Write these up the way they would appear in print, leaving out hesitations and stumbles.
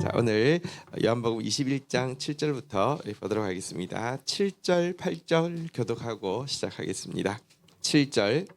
자, 오늘 요한복음 21장 7절부터 보도록 하겠습니다. 7절, 8절 교독하고 시작하겠습니다. 7절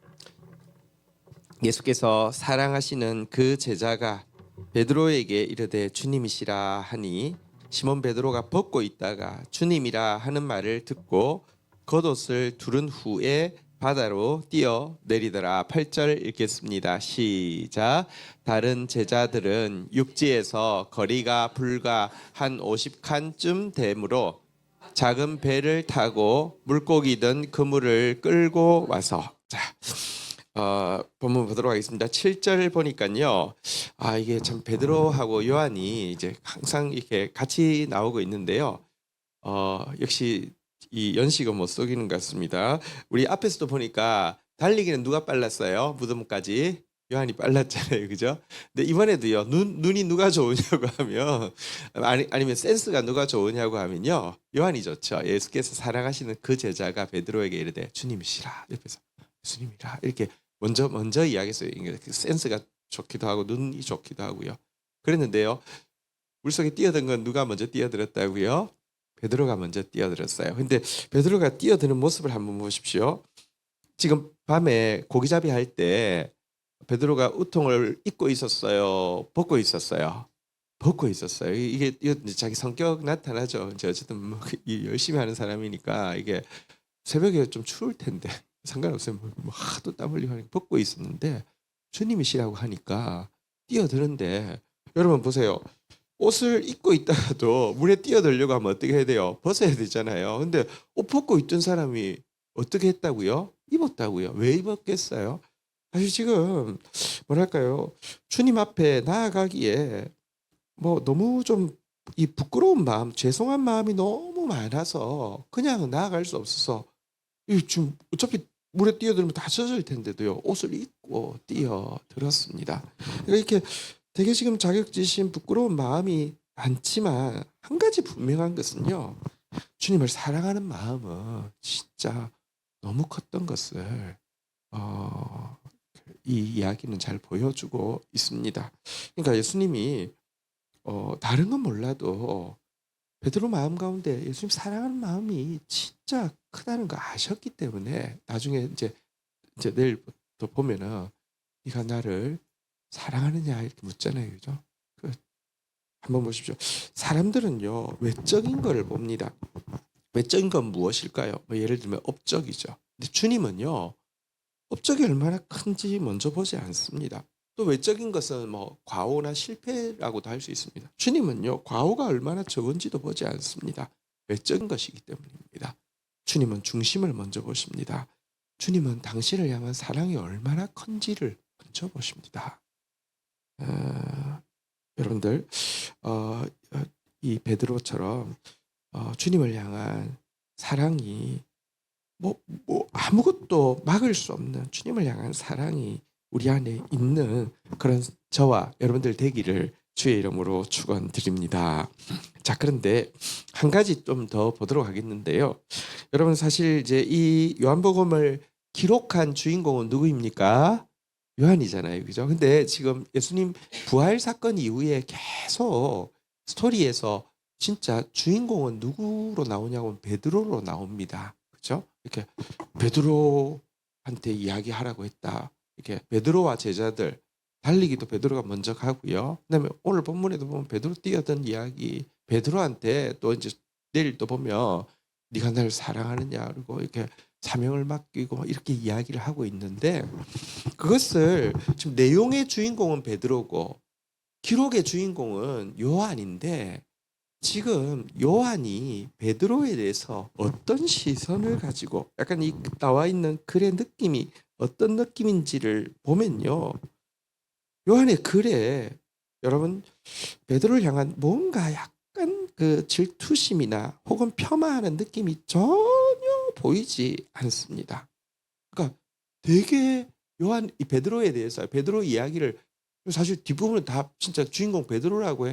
예수께서 사랑하시는 그 제자가 베드로에게 이르되 주님이시라 하니 시몬 베드로가 벗고 있다가 주님이라 하는 말을 듣고 겉옷을 두른 후에 바다로 뛰어 내리더라. 8절 읽겠습니다. 시작. 다른 제자들은 육지에서 거리가 불과 한 50칸쯤 되므로 작은 배를 타고 물고기 든 그물을 끌고 와서 본문 보도록 하겠습니다. 7절 보니까요. 이게 참 베드로하고 요한이 이제 항상 이렇게 같이 나오고 있는데요. 역시 이 연식은 못 속이는 것 같습니다. 우리 앞에서도 보니까 달리기는 누가 빨랐어요? 무덤까지 요한이 빨랐잖아요, 그죠? 근데 이번에도요. 눈이 누가 좋으냐고 하면 아니면 센스가 누가 좋으냐고 하면요. 요한이 좋죠. 예수께서 사랑하시는 그 제자가 베드로에게 이르되 주님이시라. 옆에서 주님이라 이렇게 먼저 이야기했어요. 센스가 좋기도 하고 눈이 좋기도 하고요. 그랬는데요. 물속에 뛰어든 건 누가 먼저 뛰어들었다고요? 베드로가 먼저 뛰어들었어요. 근데 베드로가 뛰어드는 모습을 한번 보십시오. 지금 밤에 고기잡이 할 때 베드로가 우통을 입고 있었어요? 벗고 있었어요? 벗고 있었어요. 이게 자기 성격 나타나죠. 이제 어쨌든 뭐 열심히 하는 사람이니까 이게 새벽에 좀 추울 텐데 상관없어요. 뭐 하도 땀 흘리고 하니까 벗고 있었는데 주님이시라고 하니까 뛰어드는데 여러분 보세요. 옷을 입고 있다가도 물에 뛰어들려고 하면 어떻게 해야 돼요? 벗어야 되잖아요. 근데 옷 벗고 있던 사람이 어떻게 했다고요? 입었다고요. 왜 입었겠어요? 사실 지금 뭐랄까요? 주님 앞에 나아가기에 뭐 너무 좀 이 부끄러운 마음, 죄송한 마음이 너무 많아서 그냥 나아갈 수 없어서 지금 어차피 물에 뛰어들면 다 젖을 텐데도요. 옷을 입고 뛰어들었습니다. 그러니까 이렇게 되게 지금 자격지심 부끄러운 마음이 많지만 한 가지 분명한 것은요. 주님을 사랑하는 마음은 진짜 너무 컸던 것을 이 이야기는 잘 보여주고 있습니다. 그러니까 예수님이 다른 건 몰라도 베드로 마음 가운데 예수님 사랑하는 마음이 진짜 크다는 거 아셨기 때문에 나중에 이제 내일부터 보면은 네가 나를 사랑하느냐 이렇게 묻잖아요, 그죠? 한번 보십시오. 사람들은요 외적인 거를 봅니다. 외적인 건 무엇일까요? 뭐 예를 들면 업적이죠. 근데 주님은요 업적이 얼마나 큰지 먼저 보지 않습니다. 또 외적인 것은 뭐 과오나 실패라고도 할 수 있습니다. 주님은요 과오가 얼마나 적은지도 보지 않습니다. 외적인 것이기 때문입니다. 주님은 중심을 먼저 보십니다. 주님은 당신을 향한 사랑이 얼마나 큰지를 먼저 보십니다. 여러분들 이 베드로처럼 주님을 향한 사랑이 뭐 아무것도 막을 수 없는 주님을 향한 사랑이 우리 안에 있는 그런 저와 여러분들 되기를 주의 이름으로 축원드립니다. 자, 그런데 한 가지 좀 더 보도록 하겠는데요. 여러분 사실 이제 이 요한복음을 기록한 주인공은 누구입니까? 요한이잖아요. 그죠? 근데 지금 예수님 부활 사건 이후에 계속 스토리에서 진짜 주인공은 누구로 나오냐고 베드로로 나옵니다. 그죠? 이렇게 베드로한테 이야기하라고 했다. 이렇게 베드로와 제자들 달리기도 베드로가 먼저 가고요. 그다음에 오늘 본문에도 보면 베드로 뛰어든 이야기 베드로한테 또 이제 내일 또 보면 네가 나를 사랑하느냐 그리고 이렇게 사명을 맡기고 이렇게 이야기를 하고 있는데 그것을 지금 내용의 주인공은 베드로고 기록의 주인공은 요한인데 지금 요한이 베드로에 대해서 어떤 시선을 가지고 약간 이 나와 있는 글의 느낌이 어떤 느낌인지를 보면요. 요한의 글에 여러분 베드로를 향한 뭔가 약간 그 질투심이나 혹은 폄하하는 느낌이 전혀 보이지 않습니다. 그러니까 되게 요한 이 베드로에 대해서 베드로 이야기를 사실 뒷부분은 다 진짜 주인공 베드로라고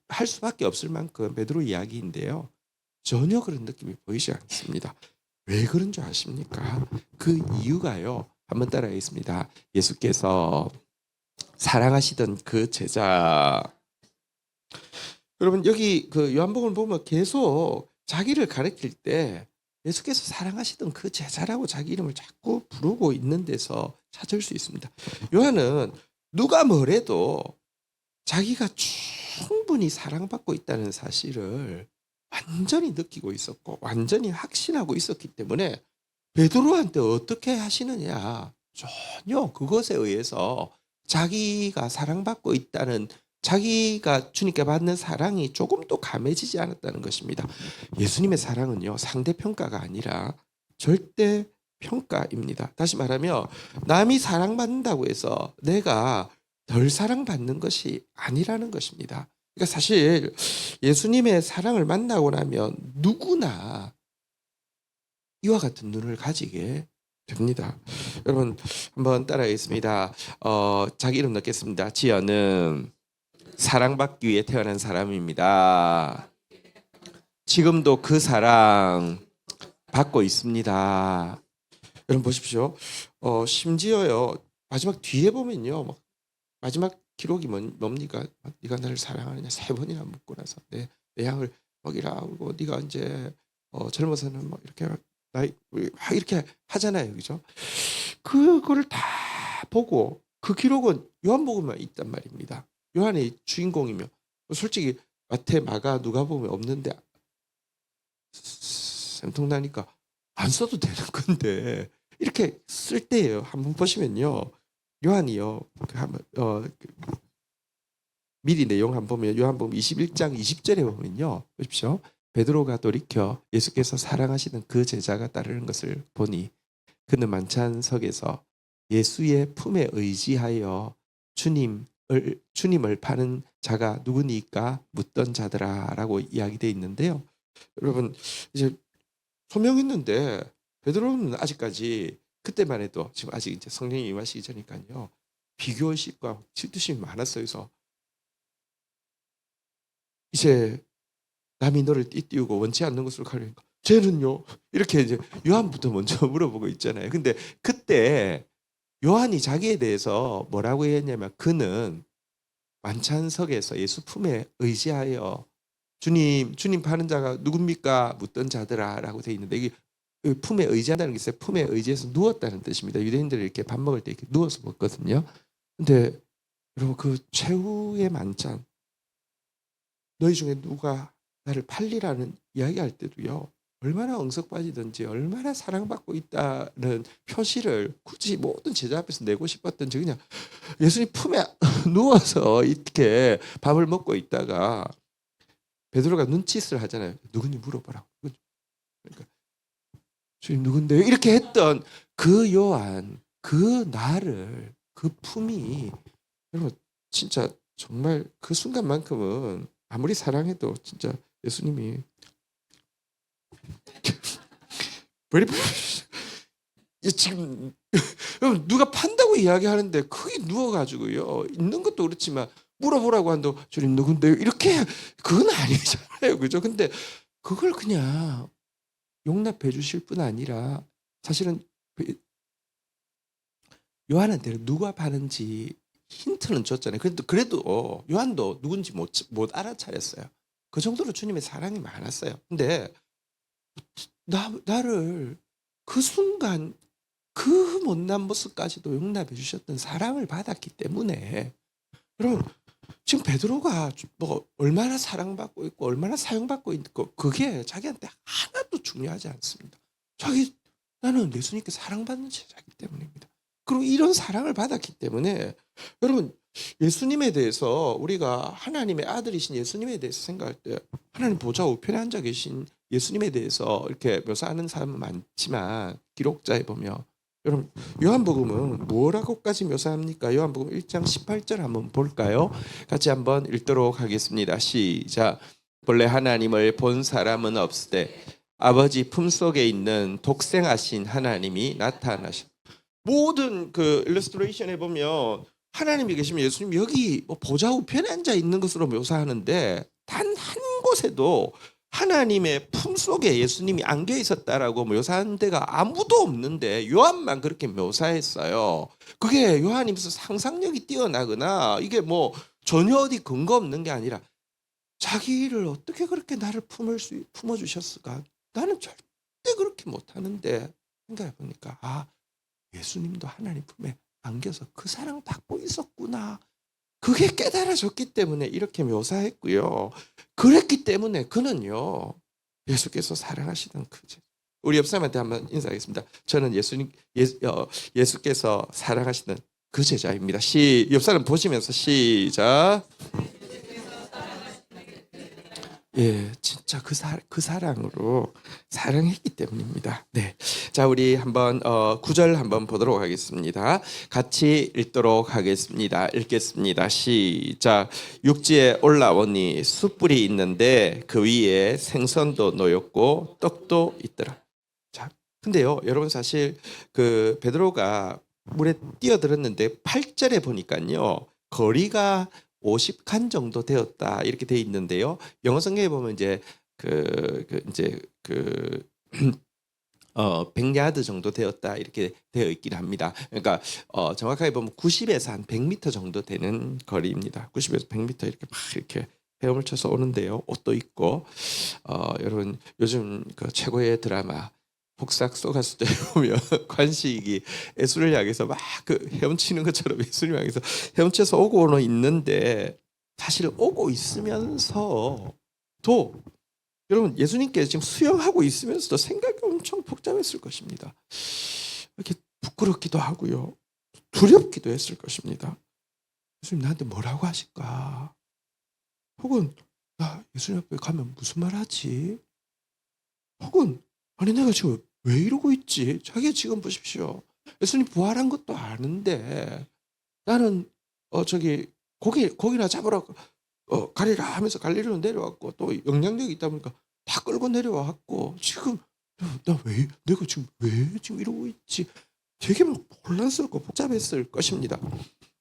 할 수밖에 없을 만큼 베드로 이야기인데요. 전혀 그런 느낌이 보이지 않습니다. 왜 그런 줄 아십니까? 그 이유가요. 한번 따라하겠습니다. 예수께서 사랑하시던 그 제자 여러분 여기 그 요한복음을 보면 계속 자기를 가리킬 때 예수께서 사랑하시던 그 제자라고 자기 이름을 자꾸 부르고 있는 데서 찾을 수 있습니다. 요한은 누가 뭐래도 자기가 충분히 사랑받고 있다는 사실을 완전히 느끼고 있었고 완전히 확신하고 있었기 때문에 베드로한테 어떻게 하시느냐, 전혀 그것에 의해서 자기가 사랑받고 있다는, 자기가 주님께 받는 사랑이 조금도 감해지지 않았다는 것입니다. 예수님의 사랑은요, 상대평가가 아니라 절대평가입니다. 다시 말하면 남이 사랑받는다고 해서 내가 덜 사랑받는 것이 아니라는 것입니다. 그러니까 사실 예수님의 사랑을 만나고 나면 누구나 이와 같은 눈을 가지게 됩니다. 여러분 한번 따라하겠습니다. 자기 이름 넣겠습니다. 지연은 사랑받기 위해 태어난 사람입니다. 지금도 그 사랑 받고 있습니다. 여러분 보십시오. 심지어요, 마지막 뒤에 보면요, 마지막 기록이 뭡니까? 네가 나를 사랑하느냐 3번이나 묻고 나서 내 양을 먹이라 하고, 네가 이제 젊어서는 뭐 이렇게 나이 이렇게 하잖아요, 그죠? 그거를 다 보고 그 기록은 요한복음만 있단 말입니다. 요한이 주인공이며, 솔직히 마태, 마가, 누가복음에 없는데 쌤통나니까 안 써도 되는 건데 이렇게 쓸 때예요. 한번 보시면요, 요한이요, 미리 내용 한번 보면 요한복음 21장 20절에 보면요, 보십시오. 베드로가 돌이켜 예수께서 사랑하시는 그 제자가 따르는 것을 보니 그는 만찬석에서 예수의 품에 의지하여 주님을 파는 자가 누구니까 묻던 자더라라고 이야기되어 있는데요. 여러분 이제 소명했는데 베드로는 아직까지, 그때만 해도 지금 아직 이제 성령이 임하시기 전이니까요, 비교의식과 질투심이 많았어요. 그래서 이제 남이 너를 띠띠우고 원치 않는 것으로 가려니까 쟤는요, 이렇게 이제 요한부터 먼저 물어보고 있잖아요. 근데 그때 요한이 자기에 대해서 뭐라고 했냐면, 그는 만찬석에서 예수 품에 의지하여 주님 파는 자가 누굽니까 묻던 자들아라고 돼 있는데, 이게 품에 의지한다는 게 있어요. 품에 의지해서 누웠다는 뜻입니다. 유대인들이 이렇게 밥 먹을 때 이렇게 누워서 먹거든요. 근데 여러분 그 최후의 만찬, 너희 중에 누가 나를 팔리라는 이야기할 때도요, 얼마나 엉석빠지든지 얼마나 사랑받고 있다는 표시를 굳이 모든 제자 앞에서 내고 싶었던지, 그냥 예수님 품에 누워서 이렇게 밥을 먹고 있다가 베드로가 눈짓을 하잖아요. 누군지 물어보라고. 그러니까 주님 누군데요? 이렇게 했던 그 요한, 그 나를, 그 품이, 여러분 진짜 정말 그 순간만큼은 아무리 사랑해도 진짜 예수님이 지금 여러분 누가 판다고 이야기하는데 거기 누워가지고요, 있는 것도 그렇지만 물어보라고 한다고 주님 누군데요? 이렇게, 그건 아니잖아요, 그죠? 근데 그걸 그냥 용납해 주실 뿐 아니라, 사실은 요한한테 누가 파는지 힌트는 줬잖아요. 그래도 요한도 누군지 못 알아차렸어요. 그 정도로 주님의 사랑이 많았어요. 근데 나를 그 순간 그 못난 모습까지도 용납해 주셨던 사랑을 받았기 때문에, 여러분 지금 베드로가 뭐 얼마나 사랑받고 있고 얼마나 사용받고 있고 그게 자기한테 하나도 중요하지 않습니다. 나는 예수님께 사랑받는 제자이기 때문입니다. 그리고 이런 사랑을 받았기 때문에, 여러분 예수님에 대해서 우리가 하나님의 아들이신 예수님에 대해서 생각할 때, 하나님 보좌 우편에 앉아 계신 예수님에 대해서 이렇게 묘사하는 사람은 많지만, 기록자에 보면 여러분 요한복음은 뭐라고까지 묘사합니까? 요한복음 1장 18절 한번 볼까요? 같이 한번 읽도록 하겠습니다. 시작. 본래 하나님을 본 사람은 없으되 아버지 품속에 있는 독생하신 하나님이 나타나셨. 모든 그 일러스트레이션에 보면 하나님이 계시면 예수님이 여기 보좌 우편에 앉아 있는 것으로 묘사하는데, 단 한 곳에도 하나님의 품속에 예수님이 안겨 있었다라고 묘사한 데가 아무도 없는데 요한만 그렇게 묘사했어요. 그게 요한이 무슨 상상력이 뛰어나거나 이게 뭐 전혀 어디 근거 없는 게 아니라 자기를 어떻게 그렇게 나를 품어주셨을까? 나는 절대 그렇게 못하는데 생각해 보니까 예수님도 하나님 품에 안겨서 그 사랑 받고 있었구나. 그게 깨달아졌기 때문에 이렇게 묘사했고요. 그랬기 때문에 그는요, 예수께서 사랑하시던 우리 옆 사람한테 한번 인사하겠습니다. 저는 예수께서 사랑하시는 그 제자입니다. 옆 사람 보시면서 시작. 예, 진짜 그 사랑으로 사랑했기 때문입니다. 네. 자, 우리 한번 9절 한번 보도록 하겠습니다. 같이 읽도록 하겠습니다. 읽겠습니다. 시작. 육지에 올라오니 숯불이 있는데 그 위에 생선도 놓였고 떡도 있더라. 자, 근데요, 여러분 사실 그 베드로가 물에 뛰어들었는데 8절에 보니까요. 거리가 50칸 정도 되었다 이렇게 돼 있는데요. 영어 성경에 보면 이제 이제 100야드 정도 되었다 이렇게 되어 있긴 합니다. 그러니까 정확하게 보면 90에서 한 100m 정도 되는 거리입니다. 90에서 100m 이렇게 막 이렇게 헤엄을 쳐서 오는데요. 옷도 입고 여러분 요즘 그 최고의 드라마 복싹 쏘가수대 보면 관식이 예수를 향해서 막 그 헤엄치는 것처럼 예수를 향해서 헤엄쳐서 오고는 있는데 사실 오고 있으면서도 여러분 예수님께 지금 수영하고 있으면서도 생각이 엄청 복잡했을 것입니다. 이렇게 부끄럽기도 하고요. 두렵기도 했을 것입니다. 예수님 나한테 뭐라고 하실까? 혹은 나 예수님 앞에 가면 무슨 말 하지? 혹은 아니 내가 지금 왜 이러고 있지? 자기 지금 보십시오. 예수님 부활한 것도 아는데 나는 저기 고기나 잡으러 가리라 하면서 갈릴리로 내려왔고 또 영향력이 있다 보니까 다 끌고 내려왔고 지금 내가 지금 왜 지금 이러고 있지? 되게 막 혼란스럽고 복잡했을 것입니다.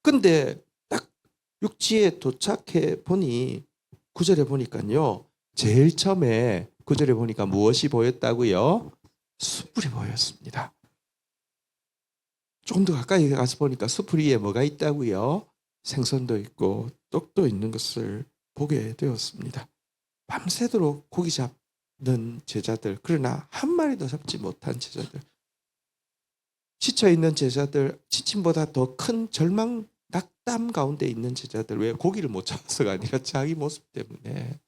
근데 딱 육지에 도착해 보니 9절에 보니까요. 제일 처음에 9절에 보니까 무엇이 보였다고요? 숯불이 보였습니다. 조금 더 가까이 가서 보니까 숯불 위에 뭐가 있다고요? 생선도 있고 떡도 있는 것을 보게 되었습니다. 밤새도록 고기 잡는 제자들, 그러나 한 마리도 잡지 못한 제자들, 지쳐있는 제자들, 지침보다 더 큰 절망, 낙담 가운데 있는 제자들, 왜 고기를 못 잡아서가 아니라 자기 모습 때문에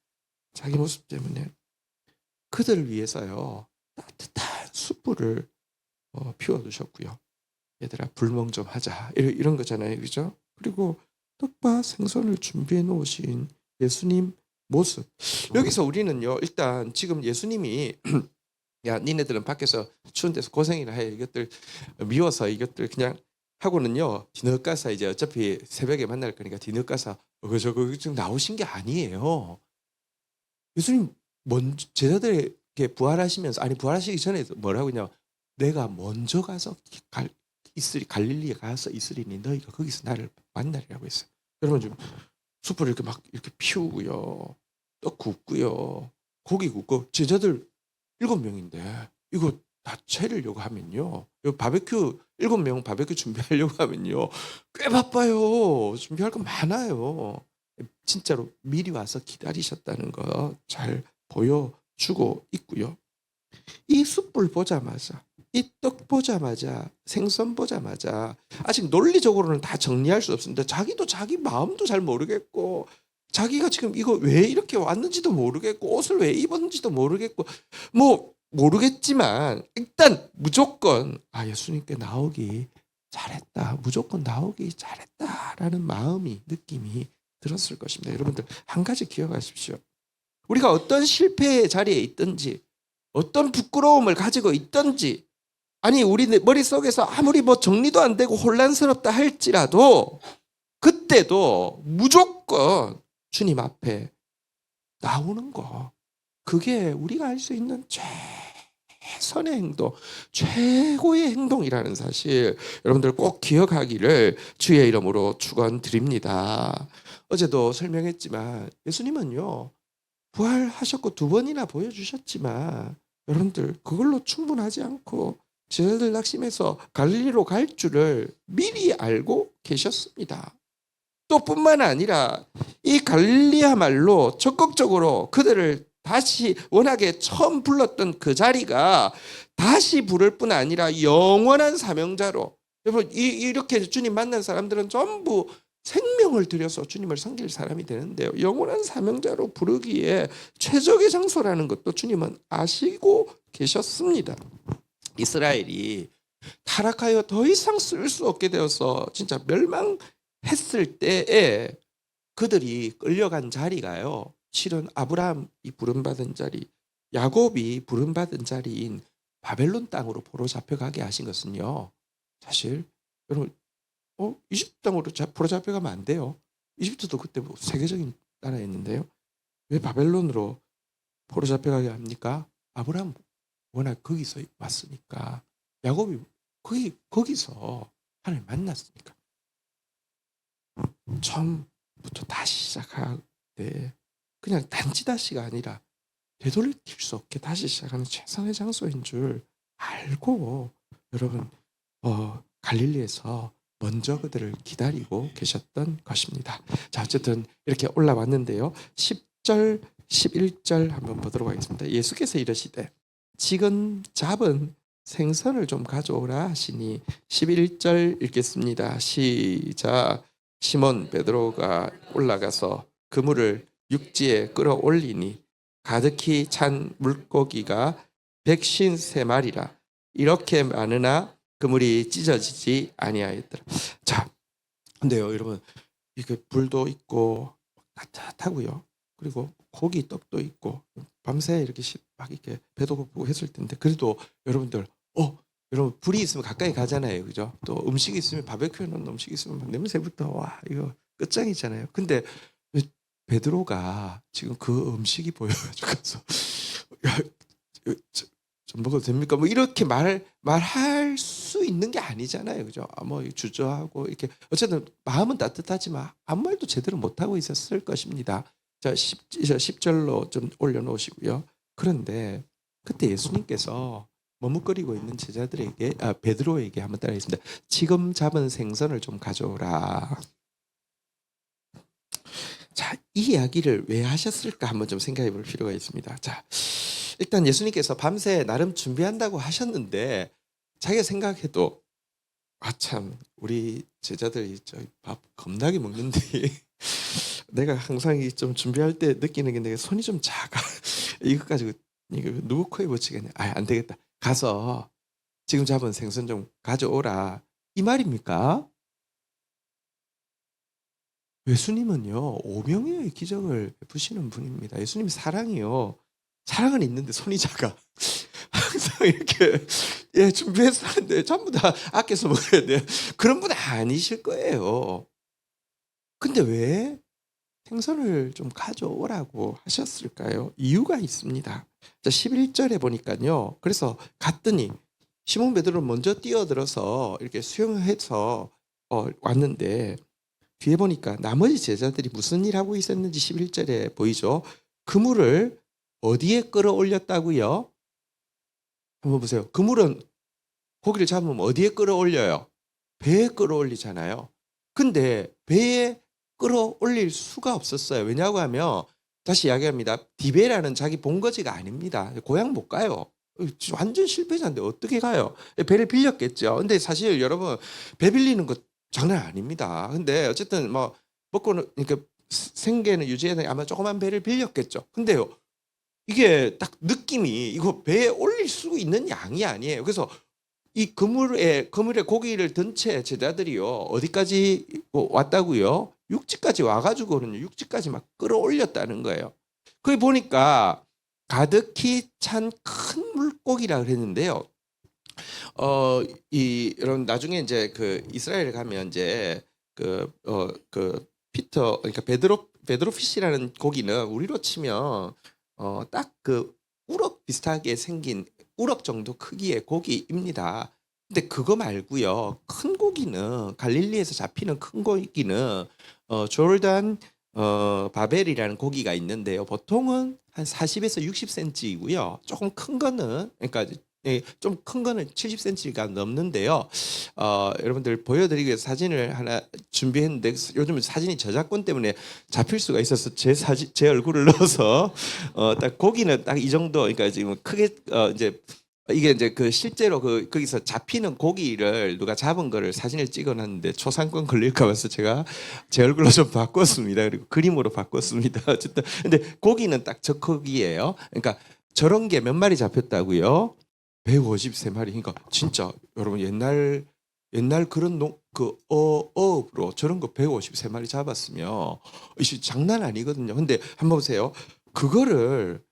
그들을 위해서요 따뜻한 숯불을 피워두셨고요. 얘들아 불멍 좀 하자 이런 거잖아요, 그죠? 그리고 떡과 생선을 준비해 놓으신 예수님 모습. 여기서 우리는요 일단 지금 예수님이 야 니네들은 밖에서 추운 데서 고생이나 해 이것들 미워서 이것들 그냥 하고는요 뒤늦 가서 이제 어차피 새벽에 만날 거니까 뒤늦 가서 저거 지금 나오신 게 아니에요. 예수님 먼저 제자들에게 부활하시면서 부활하시기 전에 뭐라고 했냐? 내가 먼저 가서 갈릴리에 가서 있으리니 너희가 거기서 나를 만나리라고 했어요. 여러분 지금 숯불을 이렇게 막 이렇게 피우고요, 떡 굽고요, 고기 굽고 제자들 7명인데 이거 다 차리려고 하면요, 이거 바베큐 7명 바베큐 준비하려고 하면요 꽤 바빠요. 준비할 거 많아요. 진짜로 미리 와서 기다리셨다는 거 잘 보여주고 있고요. 이 숯불 보자마자, 이 떡 보자마자, 생선 보자마자 아직 논리적으로는 다 정리할 수 없습니다. 자기도 자기 마음도 잘 모르겠고 자기가 지금 이거 왜 이렇게 왔는지도 모르겠고 옷을 왜 입었는지도 모르겠고 뭐 모르겠지만 일단 무조건 예수님께 나오기 잘했다, 무조건 나오기 잘했다라는 마음이 느낌이 들었을 것입니다. 여러분들 한 가지 기억하십시오. 우리가 어떤 실패의 자리에 있든지 어떤 부끄러움을 가지고 있든지 우리 머릿속에서 아무리 뭐 정리도 안 되고 혼란스럽다 할지라도 그때도 무조건 주님 앞에 나오는 거, 그게 우리가 할 수 있는 최선의 행동, 최고의 행동이라는 사실 여러분들 꼭 기억하기를 주의 이름으로 축원드립니다. 어제도 설명했지만 예수님은요 부활하셨고 2번이나 보여주셨지만 여러분들 그걸로 충분하지 않고 제자들 낙심해서 갈릴리로 갈 줄을 미리 알고 계셨습니다. 또 뿐만 아니라 이 갈릴리야말로 적극적으로 그들을 다시 워낙에 처음 불렀던 그 자리가 다시 부를 뿐 아니라 영원한 사명자로, 여러분 이렇게 주님 만난 사람들은 전부 생명을 들여서 주님을 섬길 사람이 되는데요. 영원한 사명자로 부르기에 최적의 장소라는 것도 주님은 아시고 계셨습니다. 이스라엘이 타락하여 더 이상 쓸 수 없게 되어서 진짜 멸망했을 때에 그들이 끌려간 자리가요, 실은 아브라함이 부름받은 자리, 야곱이 부름받은 자리인 바벨론 땅으로 포로 잡혀가게 하신 것은요, 사실 여러분 이집트 땅으로 포로 잡혀가면 안 돼요. 이집트도 그때 뭐 세계적인 나라였는데요. 왜 바벨론으로 포로 잡혀가게 합니까? 아브라함 워낙 거기서 왔으니까, 야곱이 거기서 하나님 만났으니까. 처음부터 다시 시작하되 그냥 단지다시가 아니라 되돌릴 수 없게 다시 시작하는 최선의 장소인 줄 알고 여러분 갈릴리에서 먼저 그들을 기다리고 계셨던 것입니다. 자, 어쨌든 이렇게 올라왔는데요. 10절 11절 한번 보도록 하겠습니다. 예수께서 이르시되 지금 잡은 생선을 좀 가져오라 하시니 11절 읽겠습니다. 시작. 시몬 베드로가 올라가서 그물을 육지에 끌어올리니 가득히 찬 물고기가 153마리라. 이렇게 많으나 그물이 찢어지지 아니하였더라. 자, 근데요, 여러분, 이게 불도 있고 따뜻하고요. 그리고 고기 떡도 있고 밤새 이렇게 막 이렇게 배도 고프고 했을 텐데, 그래도 여러분들 여러분 불이 있으면 가까이 가잖아요, 그죠? 또 음식이 있으면, 바베큐 해놓은 음식이 있으면 막 냄새부터 와 이거 끝장이잖아요. 근데 베드로가 지금 그 음식이 보여가지고 가서 좀 먹어도 됩니까? 뭐 이렇게 말할 수 있는 게 아니잖아요, 그죠? 뭐 주저하고 이렇게 어쨌든 마음은 따뜻하지만 아무 말도 제대로 못 하고 있었을 것입니다. 자, 10절로 좀 올려놓으시고요. 그런데 그때 예수님께서 머뭇거리고 있는 제자들에게, 베드로에게 한번 따라하겠습니다. 지금 잡은 생선을 좀 가져오라. 자, 이 이야기를 왜 하셨을까 한번 좀 생각해 볼 필요가 있습니다. 자, 일단 예수님께서 밤새 나름 준비한다고 하셨는데 자기가 생각해도 참 우리 제자들이 밥 겁나게 먹는데 내가 항상 좀 준비할 때 느끼는 게 내가 손이 좀 작아. 이거 가지고 이거 누구 코에 붙이겠네. 안 되겠다. 가서 지금 잡은 생선 좀 가져오라. 이 말입니까? 예수님은요, 오병이어의 기적을 베푸시는 분입니다. 예수님이 사랑이요. 사랑은 있는데 손이 작아. 항상 이렇게 준비해서 하는데 전부 다 아껴서 먹어야 돼요. 그런 분 아니실 거예요. 근데 왜 생선을 좀 가져오라고 하셨을까요? 이유가 있습니다. 자, 11절에 보니까요. 그래서 갔더니 시몬 베드로는 먼저 뛰어들어서 이렇게 수영해서 왔는데 뒤에 보니까 나머지 제자들이 무슨 일 하고 있었는지 11절에 보이죠. 그물을 어디에 끌어올렸다고요? 한번 보세요. 그물은 고기를 잡으면 어디에 끌어올려요? 배에 끌어올리잖아요. 근데 배에 끌어올릴 수가 없었어요. 왜냐고 하면 다시 이야기합니다. 디베라는 자기 본거지가 아닙니다. 고향 못 가요. 완전 실패자인데 어떻게 가요? 배를 빌렸겠죠. 근데 사실 여러분, 배 빌리는 거 장난 아닙니다. 근데 어쨌든 뭐 먹고는 그러니까 생계는 유지해야 아마 조그만 배를 빌렸겠죠. 근데요, 이게 딱 느낌이 이거 배에 올릴 수 있는 양이 아니에요. 그래서 이 그물에 고기를 든 채 제자들이요, 어디까지 왔다고요? 육지까지 와가지고는 육지까지 막 끌어올렸다는 거예요. 거기 보니까 가득히 찬 큰 물고기라 그랬는데요. 여러분 나중에 이제 그 이스라엘에 가면 이제 그 피터, 그러니까 베드로 피시라는 고기는 우리로 치면 딱 그 우럭 비슷하게 생긴 우럭 정도 크기의 고기입니다. 근데 그거 말고요, 큰 고기는 갈릴리에서 잡히는 큰 고기는 조르단 바벨이라는 고기가 있는데요. 보통은 한 40에서 60cm이고요. 조금 큰 거는, 그러니까 예, 좀 큰 거는 70cm가 넘는데요. 여러분들 보여드리기 위해서 사진을 하나 준비했는데 요즘 사진이 저작권 때문에 잡힐 수가 있어서 제 얼굴을 넣어서 딱 고기는 딱 이 정도. 그러니까 지금 크게 이제 이게 이제 그 실제로 거기서 잡히는 고기를 누가 잡은 거를 사진을 찍어놨는데 초상권 걸릴까 봐서 제가 제 얼굴로 좀 바꿨습니다. 그리고 그림으로 바꿨습니다. 어쨌든 근데 고기는 딱 저 크기예요. 그러니까 저런 게 몇 마리 잡혔다고요? 153마리. 그러니까 진짜 여러분 옛날 그런 어업으로 저런 거 153마리 잡았으면 이게 장난 아니거든요. 근데 한번 보세요. 그거를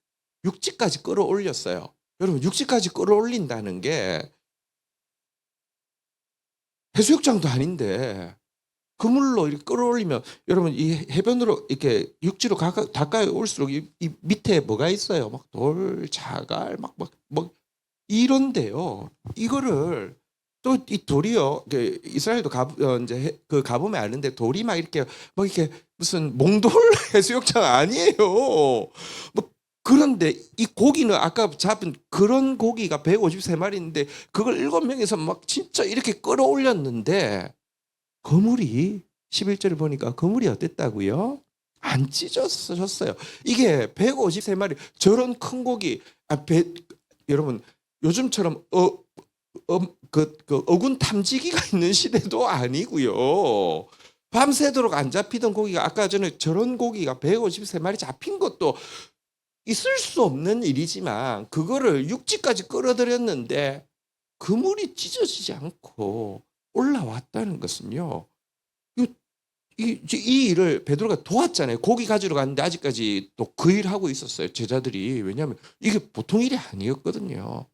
육지까지 끌어올렸어요. 여러분 육지까지 끌어올린다는 게 해수욕장도 아닌데 그물로 이렇게 끌어올리면 여러분 이 해변으로 이렇게 육지로 가까이 올수록 이 밑에 뭐가 있어요? 막 돌, 자갈, 막 이런데요. 이거를 또 이 돌이요. 이스라엘도 이제 그 가보면 아는데 돌이 막 이렇게 무슨 몽돌 해수욕장 아니에요. 뭐 그런데 이 고기는 아까 잡은 그런 고기가 153마리인데 그걸 7명에서 막 진짜 이렇게 끌어올렸는데 그물이 11절을 보니까 그물이 어땠다고요? 안 찢어졌어요. 이게 153마리 저런 큰 고기 여러분 요즘처럼 어군 탐지기가 있는 시대도 아니고요. 밤새도록 안 잡히던 고기가 아까 전에 저런 고기가 153마리 잡힌 것도 있을 수 없는 일이지만 그거를 육지까지 끌어들였는데 그물이 찢어지지 않고 올라왔다는 것은요. 이 일을 베드로가 도왔잖아요. 고기 가지러 갔는데 아직까지 또 그 일 하고 있었어요. 제자들이. 왜냐하면 이게 보통 일이 아니었거든요.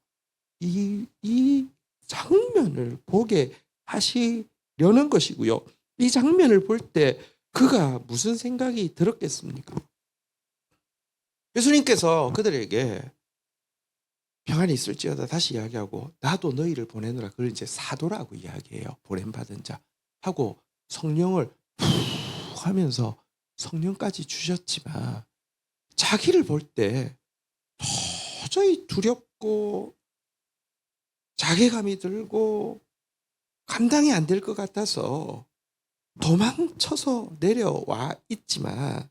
이 장면을 보게 하시려는 것이고요. 이 장면을 볼 때 그가 무슨 생각이 들었겠습니까? 예수님께서 그들에게 평안이 있을지어다 다시 이야기하고 나도 너희를 보내노라. 그걸 이제 사도라고 이야기해요. 보냄받은 자 하고 성령을 푹 하면서 성령까지 주셨지만 자기를 볼 때 도저히 두렵고 자괴감이 들고 감당이 안 될 것 같아서 도망쳐서 내려와 있지만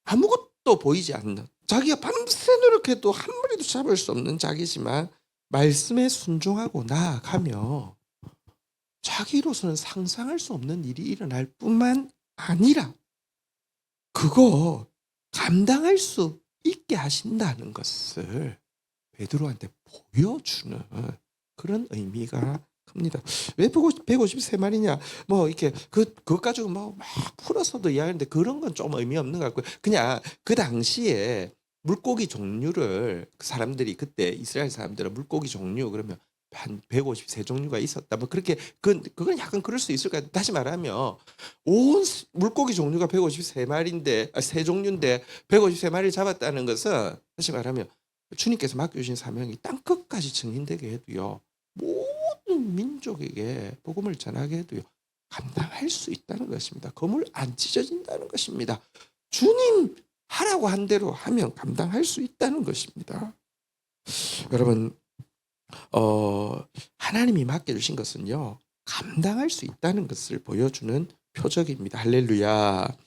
아무것도 보이지 않는, 자기가 밤새 노력해도 한 마리도 잡을 수 없는 자기지만 말씀에 순종하고 나아가며 자기로서는 상상할 수 없는 일이 일어날 뿐만 아니라 그거 감당할 수 있게 하신다는 것을 베드로한테 보여주는 그런 의미가 큽니다. 왜 153마리냐? 뭐 이렇게 그것 가지고 막 풀어서도 이야기하는데 그런 건 좀 의미 없는 것 같고요. 그냥 그 당시에 물고기 종류를 그 사람들이 그때 이스라엘 사람들은 물고기 종류 그러면 한 153종류가 있었다. 뭐 그렇게 그건 약간 그럴 수 있을 것 같아요. 다시 말하면 온 물고기 종류가 153마리인데 세 종류인데 153마리를 잡았다는 것은 다시 말하면 주님께서 맡겨주신 사명이 땅끝까지 증인되게 해도요. 모든 민족에게 복음을 전하게 해도요. 감당할 수 있다는 것입니다. 그물 안 찢어진다는 것입니다. 주님 하라고 한 대로 하면 감당할 수 있다는 것입니다. 여러분 하나님이 맡겨주신 것은요. 감당할 수 있다는 것을 보여주는 표적입니다. 할렐루야.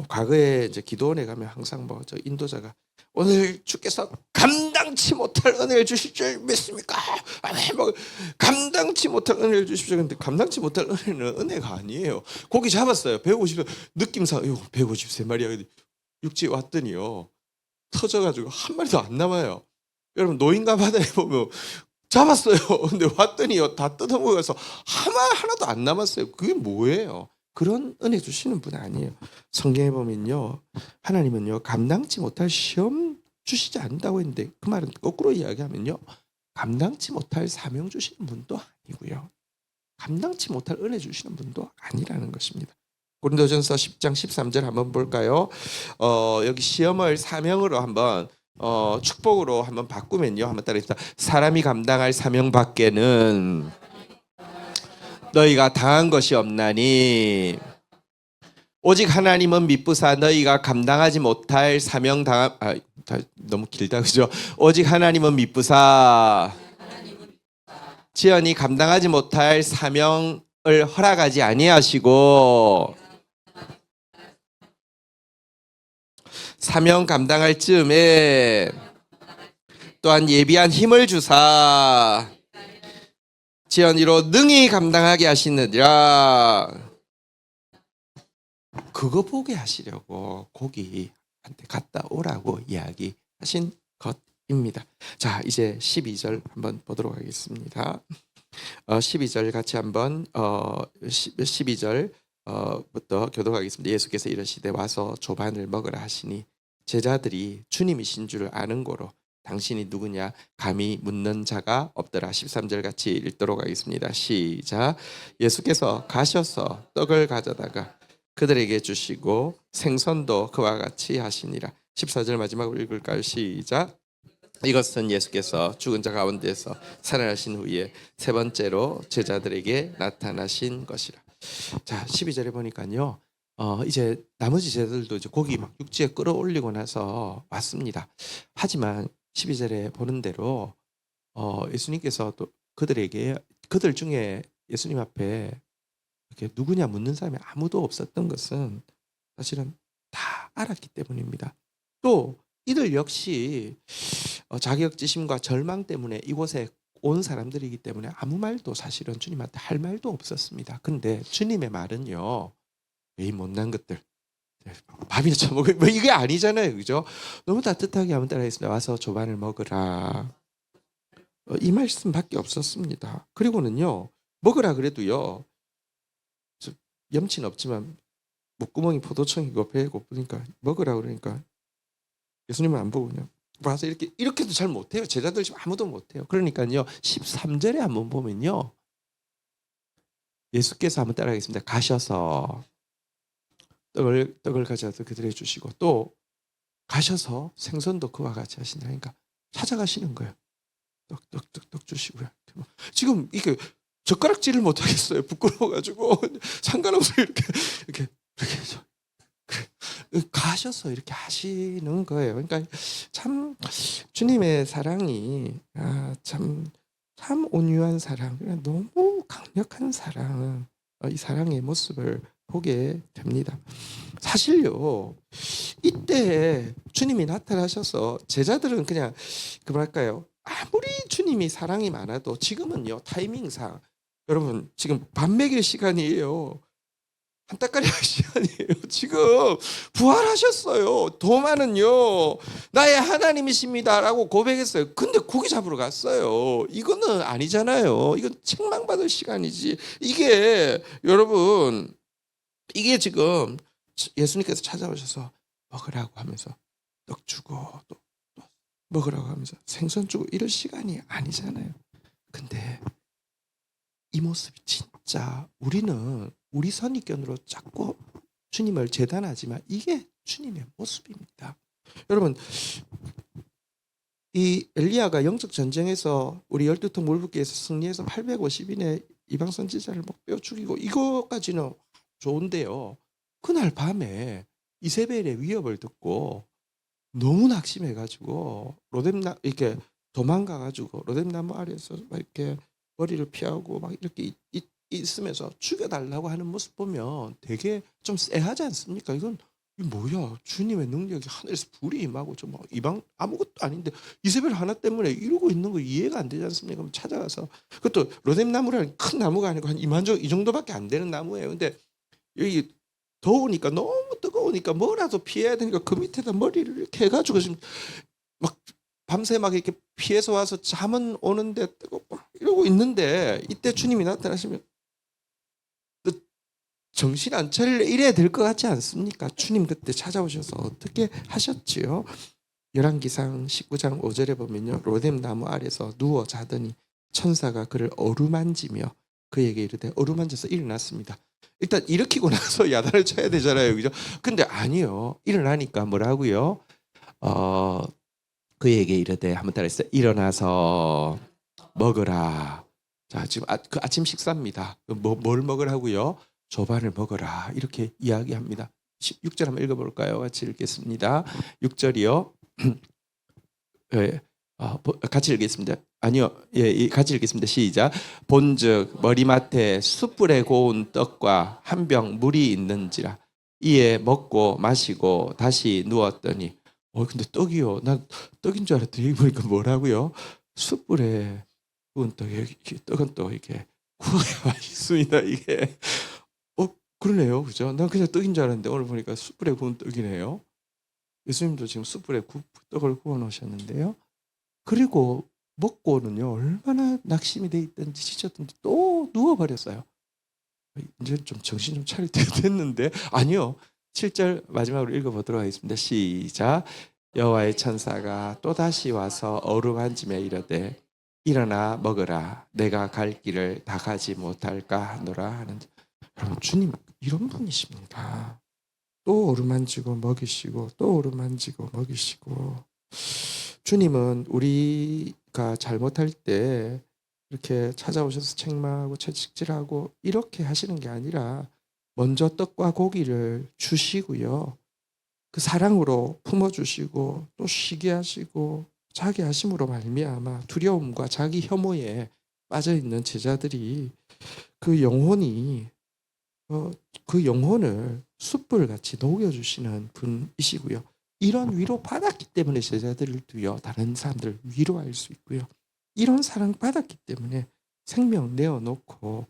과거에 이제 기도원에 가면 항상 뭐 저 인도자가 오늘 주께서 감당치 못할 은혜를 주실 줄 믿습니까? 아니 뭐 감당치 못할 은혜를 주십시오. 근데 감당치 못할 은혜는 은혜가 아니에요. 고기 잡았어요. 150 느낌상 153마리야. 육지에 왔더니요. 터져가지고 한 마리도 안 남아요. 여러분 노인과 바다에 보면 잡았어요. 근데 왔더니요 다 뜯어먹어서 하나도 안 남았어요. 그게 뭐예요? 그런 은혜 주시는 분 아니에요. 성경에 보면요 하나님은요 감당치 못할 시험 주시지 않는다고 했는데 그 말은 거꾸로 이야기하면요 감당치 못할 사명 주시는 분도 아니고요 감당치 못할 은혜 주시는 분도 아니라는 것입니다. 고린도전서 10장 13절 한번 볼까요? 여기 시험을 사명으로 한번 축복으로 한번 바꾸면요 한번 따라합시다. 사람이 감당할 사명 밖에는 너희가 당한 것이 없나니 오직 하나님은 미쁘사 너희가 감당하지 못할 너무 길다 그죠? 오직 하나님은 미쁘사 지연이 감당하지 못할 사명을 허락하지 아니하시고 사명 감당할 즈음에 또한 예비한 힘을 주사 지연이로 능히 감당하게 하시느니라. 그거 보게 하시려고 고기한테 갔다 오라고 이야기하신 것입니다. 자, 이제 12절 한번 보도록 하겠습니다. 12절 같이 한번 12절 부터 교독하겠습니다. 예수께서 이르시되 와서 조반을 먹으라 하시니 제자들이 주님이신 줄 아는 고로 당신이 누구냐 감히 묻는 자가 없더라. 13절 같이 읽도록 하겠습니다. 시작. 예수께서 가셔서 떡을 가져다가 그들에게 주시고 생선도 그와 같이 하시니라. 14절 마지막으로 읽을까요? 시작. 이것은 예수께서 죽은 자 가운데서 살아나신 후에 세 번째로 제자들에게 나타나신 것이라. 자, 12절에 보니까요. 이제 나머지 제자들도 이제 고기 막 육지에 끌어올리고 나서 왔습니다. 하지만 12절에 보는 대로 예수님께서 또 그들 중에 예수님 앞에 이렇게 누구냐 묻는 사람이 아무도 없었던 것은 사실은 다 알았기 때문입니다. 또 이들 역시 자격지심과 절망 때문에 이곳에 온 사람들이기 때문에 아무 말도 사실은 주님한테 할 말도 없었습니다. 근데 주님의 말은요, 이 못난 것들 밥이나 처먹어 뭐 이게 아니잖아요, 그죠? 너무 따뜻하게 한번 따라했습니다. 와서 조반을 먹으라. 이 말씀밖에 없었습니다. 그리고는요, 먹으라 그래도요, 염치는 없지만 목구멍이 포도청이고 배에 고프니까 먹으라 그러니까 예수님은 안 보고 그냥 와서 이렇게도 잘 못해요. 제자들 지금 아무도 못해요. 그러니까요, 13절에 한번 보면요, 예수께서 한번 따라하겠습니다. 가셔서 떡을 가져와서 그들에게 주시고 또 가셔서 생선도 그와 같이 하신다니까 찾아가시는 거예요. 떡 주시고요. 지금 이게 젓가락질을 못 하겠어요. 부끄러워가지고 상관없어요. 이렇게 해서 가셔서 이렇게 하시는 거예요. 그러니까 참 주님의 사랑이 참 온유한 사랑, 너무 강력한 사랑, 이 사랑의 모습을 보게 됩니다. 사실요, 이때 주님이 나타나셔서 제자들은 그냥 뭐랄까요, 아무리 주님이 사랑이 많아도 지금은요 타이밍상 여러분 지금 밥 먹일 시간이에요. 한따까리 할 시간이에요. 지금 부활하셨어요. 도마는요 나의 하나님이십니다라고 고백했어요. 근데 고기 잡으러 갔어요. 이거는 아니잖아요. 이건 책망받을 시간이지. 이게 여러분 이게 지금 예수님께서 찾아오셔서 먹으라고 하면서 떡 주고 또 먹으라고 하면서 생선 주고 이럴 시간이 아니잖아요. 근데 이 모습이 진짜 우리는 우리 선입견으로 자꾸 주님을 재단하지만 이게 주님의 모습입니다. 여러분, 이 엘리야가 영적 전쟁에서 우리 12통 물붓기에서 승리해서 850인의 이방 선지자를 막 뼈 죽이고 이거까지는 좋은데요. 그날 밤에 이세벨의 위협을 듣고 너무 낙심해가지고 이렇게 도망가가지고 로뎀나무 아래에서 막 이렇게 머리를 피하고 막 이렇게 있으면서 죽여달라고 하는 모습 보면 되게 좀 쎄하지 않습니까? 이건 뭐야? 주님의 능력이 하늘에서 불이 임하고 좀 이방 아무것도 아닌데 이세벨 하나 때문에 이러고 있는 거 이해가 안 되지 않습니까? 그럼 찾아가서 그것도 로뎀나무라는 큰 나무가 아니고 한 이만저 이 정도밖에 안 되는 나무예요. 근데 여기 더우니까 너무 뜨거우니까 뭐라도 피해야 되니까 그 밑에다 머리를 이렇게 해가지고 지금 막 밤새 막 이렇게 피해서 와서 잠은 오는데 뜨겁고 이러고 있는데 이때 주님이 나타나시면 정신 안 차릴래 이래야 될 것 같지 않습니까? 주님 그때 찾아오셔서 어떻게 하셨지요? 열왕기상 19장 5절에 보면요, 로뎀나무 아래서 누워 자더니 천사가 그를 어루만지며 그에게 이르되 어루만져서 일어났습니다. 일단 일으키고 나서 야단을 쳐야 되잖아요, 그죠? 근데 아니요, 일어나니까 뭐라고요? 그에게 이르되 한번 따라했어요. 일어나서 먹으라. 자, 지금 그 아침 식사입니다. 뭘 먹으라고요? 조반을 먹어라 이렇게 이야기합니다. 6절 한번 읽어볼까요? 같이 읽겠습니다. 6절이요. 예. 같이 읽겠습니다. 아니요. 예, 같이 읽겠습니다. 시작. 본즉 머리맡에 숯불에 고운 떡과 한 병 물이 있는지라. 이에 먹고 마시고 다시 누웠더니 근데 떡이요. 난 떡인 줄 알았더니 여기 보니까 뭐라고요? 숯불에 구운 떡. 떡은 또 이렇게 구워야 맛있습니다. 이게 그러네요. 그죠? 난 그냥 떡인 줄 알았는데 오늘 보니까 숯불에 구운 떡이네요. 예수님도 지금 숯불에 떡을 구워 놓으셨는데요. 그리고 먹고는요 얼마나 낙심이 돼 있든지 지쳤든지 또 누워버렸어요. 이제 좀 정신 좀 차릴 때 됐는데 아니요. 7절 마지막으로 읽어보도록 하겠습니다. 시작. 여호와의 천사가 또다시 와서 어루만짐에 이르되 일어나 먹으라 내가 갈 길을 다 가지 못할까 하노라 하는. 여러분 주님 이런 분이십니다. 또 어루만지고 먹이시고 또 어루만지고 먹이시고. 주님은 우리가 잘못할 때 이렇게 찾아오셔서 책망하고 채찍질하고 이렇게 하시는 게 아니라 먼저 떡과 고기를 주시고요. 그 사랑으로 품어주시고 또 쉬게 하시고 자기 하심으로 말미암아 두려움과 자기 혐오에 빠져있는 제자들이 그 영혼이 그 영혼을 숯불같이 녹여주시는 분이시고요. 이런 위로 받았기 때문에 제자들도요 다른 사람들 위로할 수 있고요. 이런 사랑 받았기 때문에 생명 내어놓고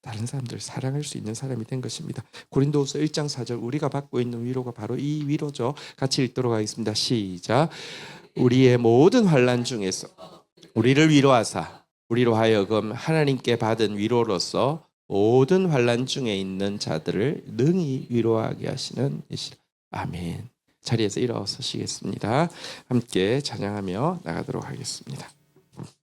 다른 사람들 사랑할 수 있는 사람이 된 것입니다. 고린도후서 1장 4절 우리가 받고 있는 위로가 바로 이 위로죠. 같이 읽도록 하겠습니다. 시작. 우리의 모든 환난 중에서 우리를 위로하사 우리로 하여금 하나님께 받은 위로로서 모든 환난 중에 있는 자들을 능히 위로하게 하시는 이시라. 아멘. 자리에서 일어서시겠습니다. 함께 찬양하며 나가도록 하겠습니다.